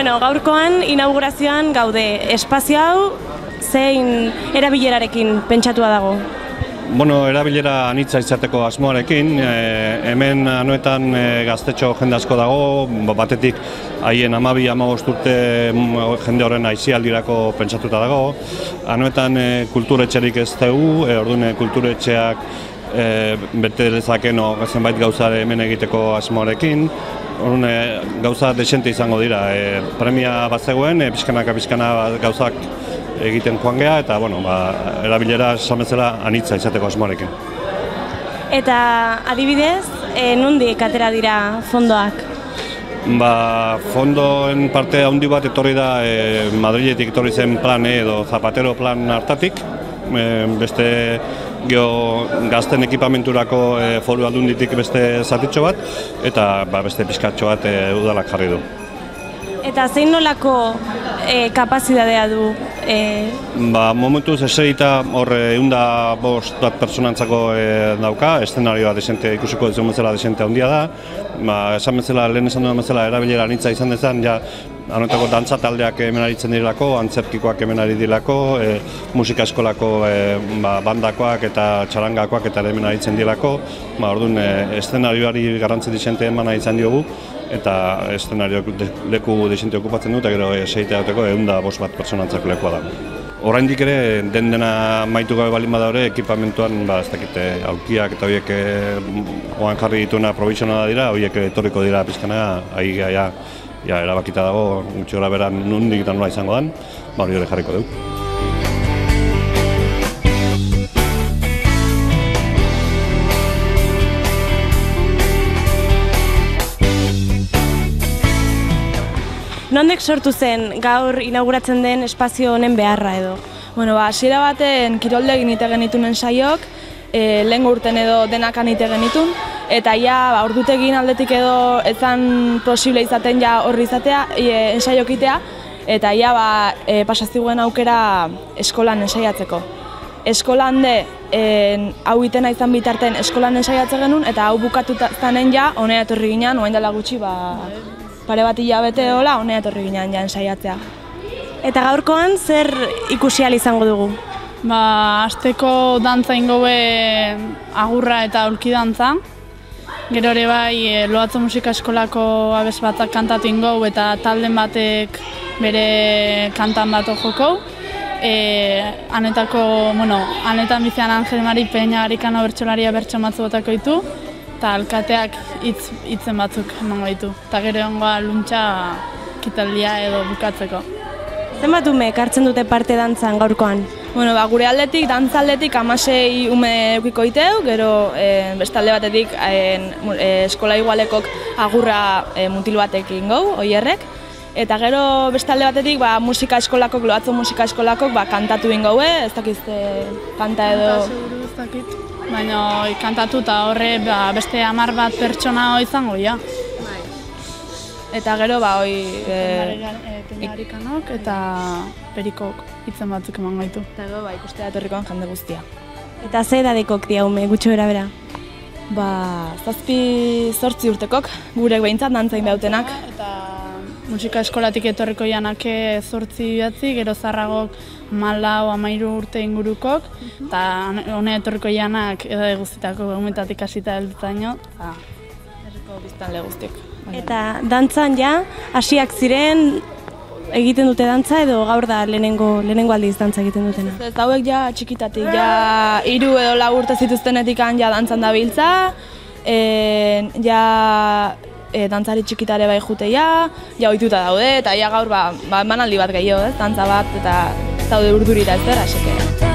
Bueno, gaurkoan inaugurazioan gaude. Espazio hau zein erabilerarekin pentsatua dago? Bueno, erabilera anitza izateko asmoarekin, hemen anuetan gaztetxo jende asko dago, batetik haien 12-15 urte jende horren aisialdirako pentsatuta dago. Anuetan kulturetxerik ez dugu, orduan kulturetxeak bete dezaken zenbait gauza hemen egiteko asmoarekin. Gauza desente izango dira, premia bat zegoen, pixkanaka gauzak egiten joan geha, eta erabilera esan bezala anitza izateko asmoarekin. Eta adibidez, nondik atera dira fondoak? Fondoen parte handi bat etorri da Madriletik etorri zen plan edo Zapatero plan hartatik, beste gazten ekipamenturako foru aldunditik beste zatitxo bat, eta beste pixkatxo bat udalak jarri du. Eta zein nolako kapazitatea du? Momentuz eserita hor 105 bat pertsonantzako dauka, eszenarioa desente ikusiko duzun bezala desente handia da. Esan bezala, lehen esan duen bezala, erabilera anitza izan dezan, anotako dantza taldeak hemen aritzen direlako, antzerkikoak hemen ari direlako, musika eskolako bandakoak eta txarangakoak eta hemen aritzen direlako. Orduan, eszenarioari garrantzi desente eman izan diogu, eta eszenarioak leku desente okupatzen du, eta gero eseitea duteko 105 bat pertsonantzako lekua da. Oraindik ere, dena maitu gabe balin badaure, ekipamentuan ez dakite aulkiak eta horiek oan jarri dituena provisionala dira, horiek etorriko dira pizkana, ahi erabakita dago, gutxi gora beran nondik eta nola izango dan, hori hori jarriko dugu. Nondek sortu zen gaur inauguratzen den espazio honen beharra edo? Hasiera baten kiroldegin ite genitunen saiok, lehengo urten edo denak anite genitun, eta ordutegin aldetik edo ezan posible izaten horri izatea, ensaiokitea, eta pasaziguen aukera eskolan ensaiatzeko. Eskolan hau itena izan bitarten eskolan ensaiatze genuen, eta hau bukatuta zanen honea etorri ginen, oain dela gutxi, pare bat hilabete dola, honea etorri ginen ensaiatzea. Eta gaurkoan zer ikusi ahal izango dugu? Asteko dantza ingobe agurra eta aulki dantza. Gero ere bai Loatzo musika eskolako abez batak kantatu ingou eta talden batek bere kantan bat joko. Anetan bizian Angel Mari Peña Arikano bertsolaria bertso matzu batako ditu, eta alkateak hitzen batzuk emango ditu. Eta gero egongoa luntxa kitaldia edo bukatzeko. Zenbat umek hartzen dute parte dantzan gaurkoan? Gure aldetik, dantza aldetik 16 ume eukiko iteu, gero beste alde batetik eskola igualekok agurra mutil batekin gau, oierrek. Eta gero beste alde batetik musika eskolakok, Loatzo musika eskolakok kantatu ingau, ez dakizte kanta edo... Ez dakit, baina kantatu eta horre beste 10 bat pertsona izango, ja. Eta gero Arikanok eta Perikok hitzen batzuk emango ditu. Eta gero ikustea etorrikoan jende guztia. Eta ze edadekok diaume, gutxo bera? 7-8 urtekok, gurek behintzat dantzain behautenak. Eta musika eskolatik etorriko janak 8-9, gero zarragok 14-13 urte ingurukok, eta honea etorriko janak edade guztietako umetatik hasita helduzaino, eta herriko biztanle guztiek. Eta dantzan hasiak ziren egiten dute dantza edo gaur da lehenengo aldiz dantza egiten dutena? Ez hauek txikitatik, 3 edo 4 urte zituztenetik dantzan dabiltza, dantzari txikitare bai jutea, ohituta daude, eta gaur emanaldi bat gehiago, dantza bat, eta ez daude urdurira ez dara,